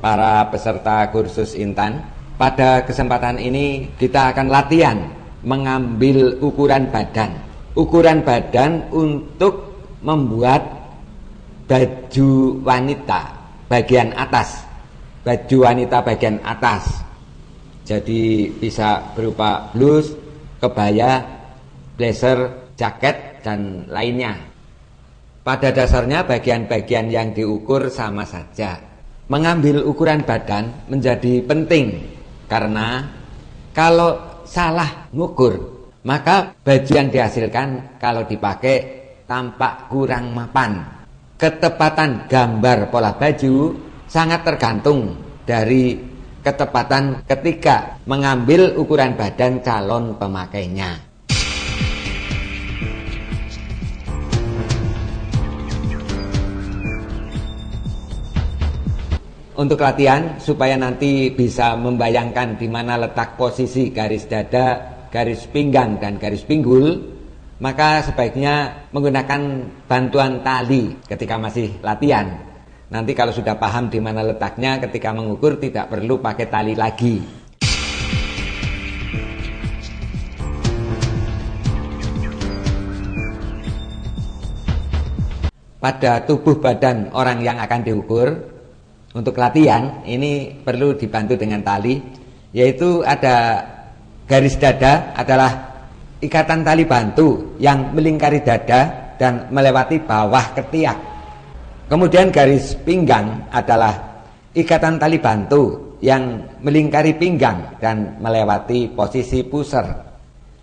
para peserta kursus Intan. Pada kesempatan ini kita akan latihan mengambil ukuran badan. Ukuran badan untuk membuat baju wanita bagian atas. Baju wanita bagian atas. Jadi bisa berupa blus, kebaya, blazer, jaket, dan lainnya. Pada dasarnya bagian-bagian yang diukur sama saja. Mengambil ukuran badan menjadi penting karena kalau salah ngukur, maka baju yang dihasilkan kalau dipakai tampak kurang mapan. Ketepatan gambar pola baju sangat tergantung dari ketepatan ketika mengambil ukuran badan calon pemakainya. Untuk latihan supaya nanti bisa membayangkan di mana letak posisi garis dada, garis pinggang, dan garis pinggul, maka sebaiknya menggunakan bantuan tali ketika masih latihan. Nanti kalau sudah paham di mana letaknya ketika mengukur tidak perlu pakai tali lagi. Pada tubuh badan orang yang akan diukur, untuk latihan ini perlu dibantu dengan tali, yaitu ada garis dada adalah ikatan tali bantu yang melingkari dada dan melewati bawah ketiak. Kemudian garis pinggang adalah ikatan tali bantu yang melingkari pinggang dan melewati posisi pusar.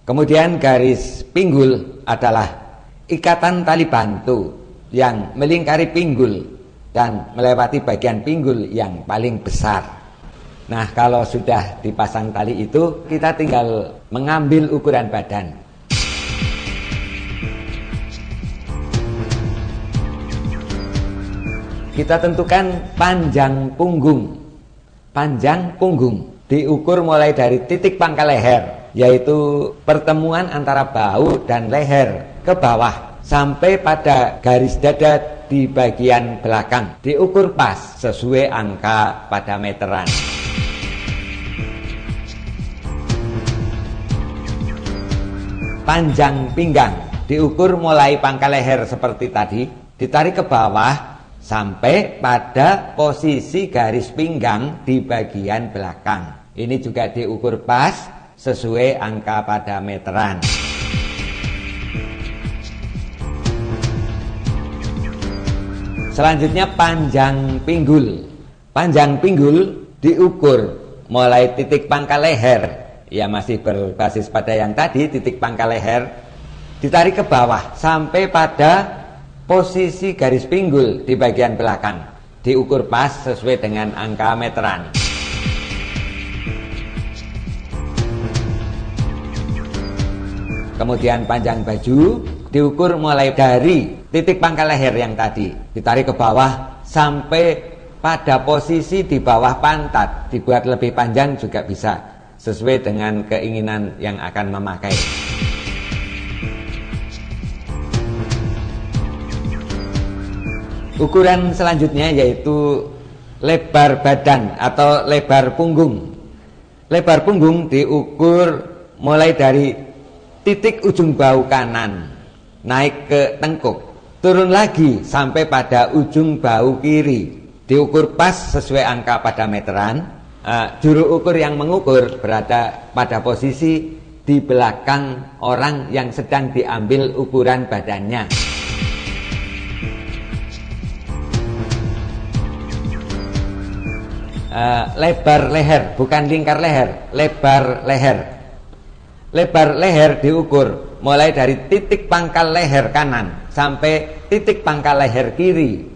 Kemudian garis pinggul adalah ikatan tali bantu yang melingkari pinggul dan melewati bagian pinggul yang paling besar. Nah, kalau sudah dipasang tali itu, kita tinggal mengambil ukuran badan. Kita tentukan panjang punggung. Panjang punggung diukur mulai dari titik pangkal leher, yaitu pertemuan antara bahu dan leher ke bawah, sampai pada garis dada di bagian belakang. Diukur pas sesuai angka pada meteran. Panjang pinggang diukur mulai pangkal leher seperti tadi, ditarik ke bawah sampai pada posisi garis pinggang di bagian belakang. Ini juga diukur pas sesuai angka pada meteran. Selanjutnya panjang pinggul. Panjang pinggul diukur mulai titik pangkal leher, ya masih berbasis pada yang tadi, titik pangkal leher, ditarik ke bawah sampai pada posisi garis pinggul di bagian belakang. Diukur pas sesuai dengan angka meteran. Kemudian panjang baju diukur mulai dari titik pangkal leher yang tadi, ditarik ke bawah sampai pada posisi di bawah pantat. Dibuat lebih panjang juga bisa, sesuai dengan keinginan yang akan memakai. Ukuran selanjutnya yaitu lebar badan atau lebar punggung. Lebar punggung diukur mulai dari titik ujung bahu kanan naik ke tengkuk, turun lagi sampai pada ujung bahu kiri. Diukur pas sesuai angka pada meteran. Juru ukur yang mengukur berada pada posisi di belakang orang yang sedang diambil ukuran badannya. Lebar leher, bukan lingkar leher, lebar leher. Lebar leher diukur mulai dari titik pangkal leher kanan sampai titik pangkal leher kiri.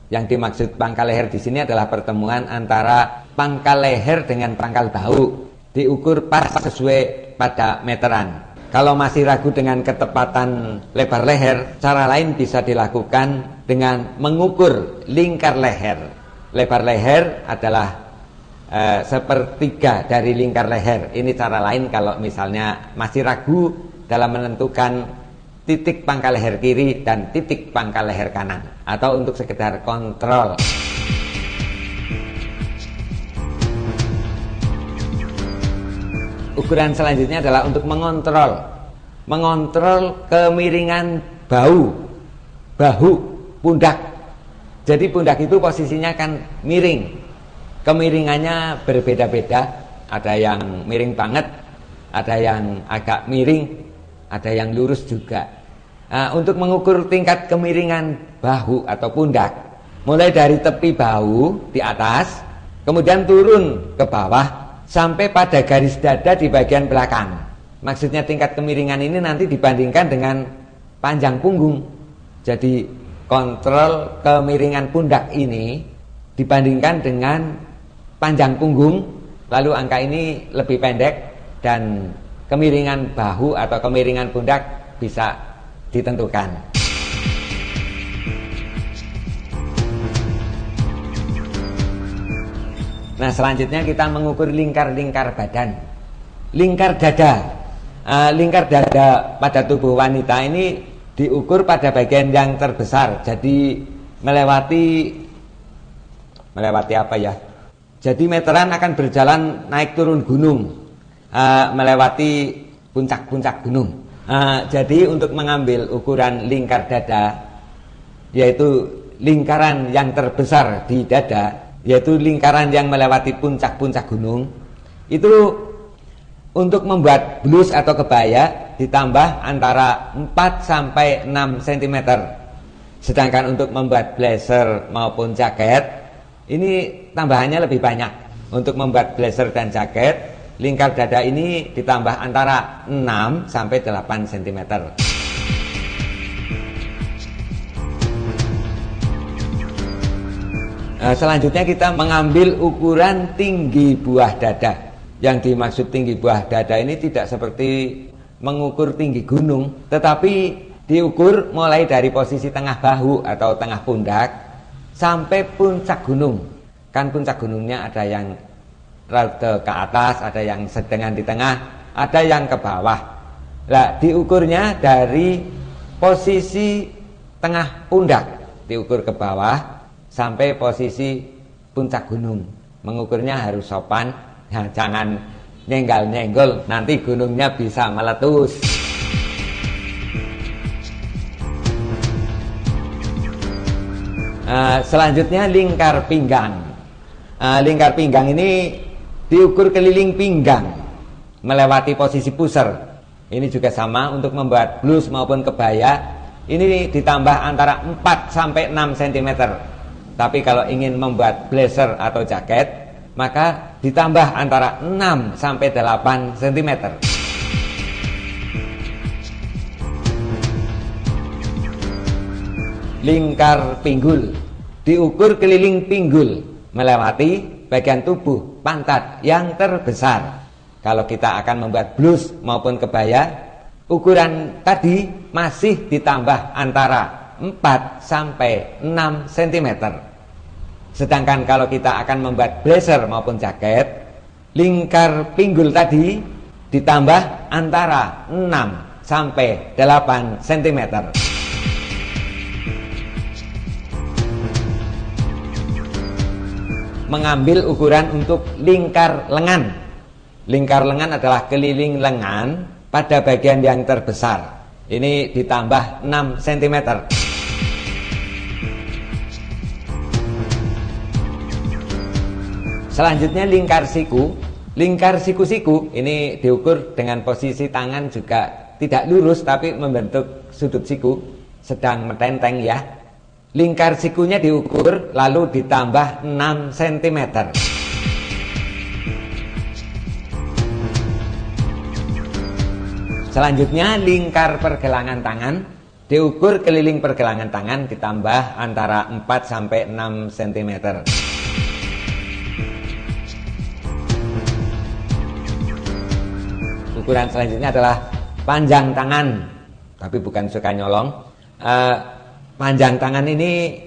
Yang dimaksud pangkal leher di sini adalah pertemuan antara pangkal leher dengan pangkal bahu. Diukur pas sesuai pada meteran. Kalau masih ragu dengan ketepatan lebar leher, cara lain bisa dilakukan dengan mengukur lingkar leher. Lebar leher adalah sepertiga dari lingkar leher. Ini cara lain kalau misalnya masih ragu dalam menentukan titik pangkal leher kiri dan titik pangkal leher kanan, atau untuk sekedar kontrol. ukuran selanjutnya adalah untuk mengontrol kemiringan bahu, pundak. Jadi pundak itu posisinya kan miring, kemiringannya berbeda-beda, ada yang miring banget, ada yang agak miring, ada yang lurus juga. Nah, untuk mengukur tingkat kemiringan bahu atau pundak, mulai dari tepi bahu di atas, kemudian turun ke bawah sampai pada garis dada di bagian belakang. Maksudnya tingkat kemiringan ini nanti dibandingkan dengan panjang punggung. Jadi kontrol kemiringan pundak ini dibandingkan dengan panjang punggung, lalu angka ini lebih pendek dan kemiringan bahu atau kemiringan pundak bisa ditentukan. Nah, selanjutnya kita mengukur lingkar-lingkar badan. Lingkar dada pada tubuh wanita ini diukur pada bagian yang terbesar. Jadi melewati apa ya? Jadi meteran akan berjalan naik turun gunung, melewati puncak-puncak gunung. Jadi untuk mengambil ukuran lingkar dada, yaitu lingkaran yang terbesar di dada, yaitu lingkaran yang melewati puncak-puncak gunung, itu untuk membuat blus atau kebaya ditambah antara 4 sampai 6 cm. Sedangkan untuk membuat blazer maupun jaket, ini tambahannya lebih banyak. Untuk membuat blazer dan jaket, lingkar dada ini ditambah antara 6 sampai 8 cm. Selanjutnya kita mengambil ukuran tinggi buah dada. Yang dimaksud tinggi buah dada ini tidak seperti mengukur tinggi gunung, tetapi diukur mulai dari posisi tengah bahu atau tengah pundak sampai puncak gunung. Kan puncak gunungnya ada yang rada ke atas, ada yang sedang di tengah, ada yang ke bawah. Nah, diukurnya dari posisi tengah pundak, diukur ke bawah sampai posisi puncak gunung. Mengukurnya harus sopan, nah, jangan nyenggol-nyenggol, nanti gunungnya bisa meletus. Selanjutnya lingkar pinggang. Lingkar pinggang ini diukur keliling pinggang melewati posisi pusar. Ini juga sama untuk membuat blus maupun kebaya. Ini ditambah antara 4 sampai 6 cm. Tapi kalau ingin membuat blazer atau jaket, maka ditambah antara 6 sampai 8 cm. Lingkar pinggul diukur keliling pinggul melewati bagian tubuh pantat yang terbesar. Kalau kita akan membuat blus maupun kebaya, ukuran tadi masih ditambah antara 4 sampai 6 cm. Sedangkan kalau kita akan membuat blazer maupun jaket, lingkar pinggul tadi ditambah antara 6 sampai 8 cm. Mengambil ukuran untuk lingkar lengan. Lingkar lengan adalah keliling lengan pada bagian yang terbesar. Ini ditambah 6 cm. Selanjutnya lingkar siku. Lingkar siku-siku ini diukur dengan posisi tangan juga tidak lurus tapi membentuk sudut siku, sedang metenteng ya. Lingkar sikunya diukur lalu ditambah 6 cm. Selanjutnya lingkar pergelangan tangan. Diukur keliling pergelangan tangan ditambah antara 4 sampai 6 cm. Ukuran selanjutnya adalah panjang tangan, tapi bukan suka nyolong. Panjang tangan ini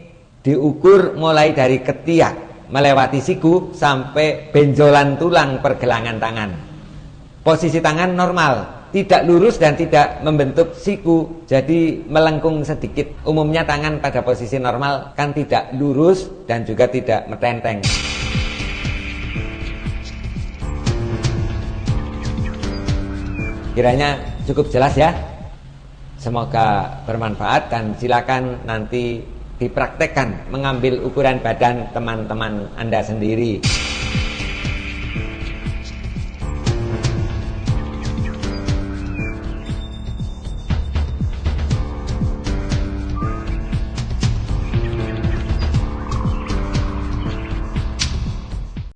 diukur mulai dari ketiak melewati siku sampai benjolan tulang pergelangan tangan. Posisi tangan normal, tidak lurus dan tidak membentuk siku, jadi melengkung sedikit. Umumnya tangan pada posisi normal kan tidak lurus dan juga tidak metenteng. kiranya cukup jelas ya. Semoga bermanfaat dan silakan nanti dipraktekkan mengambil ukuran badan teman-teman Anda sendiri.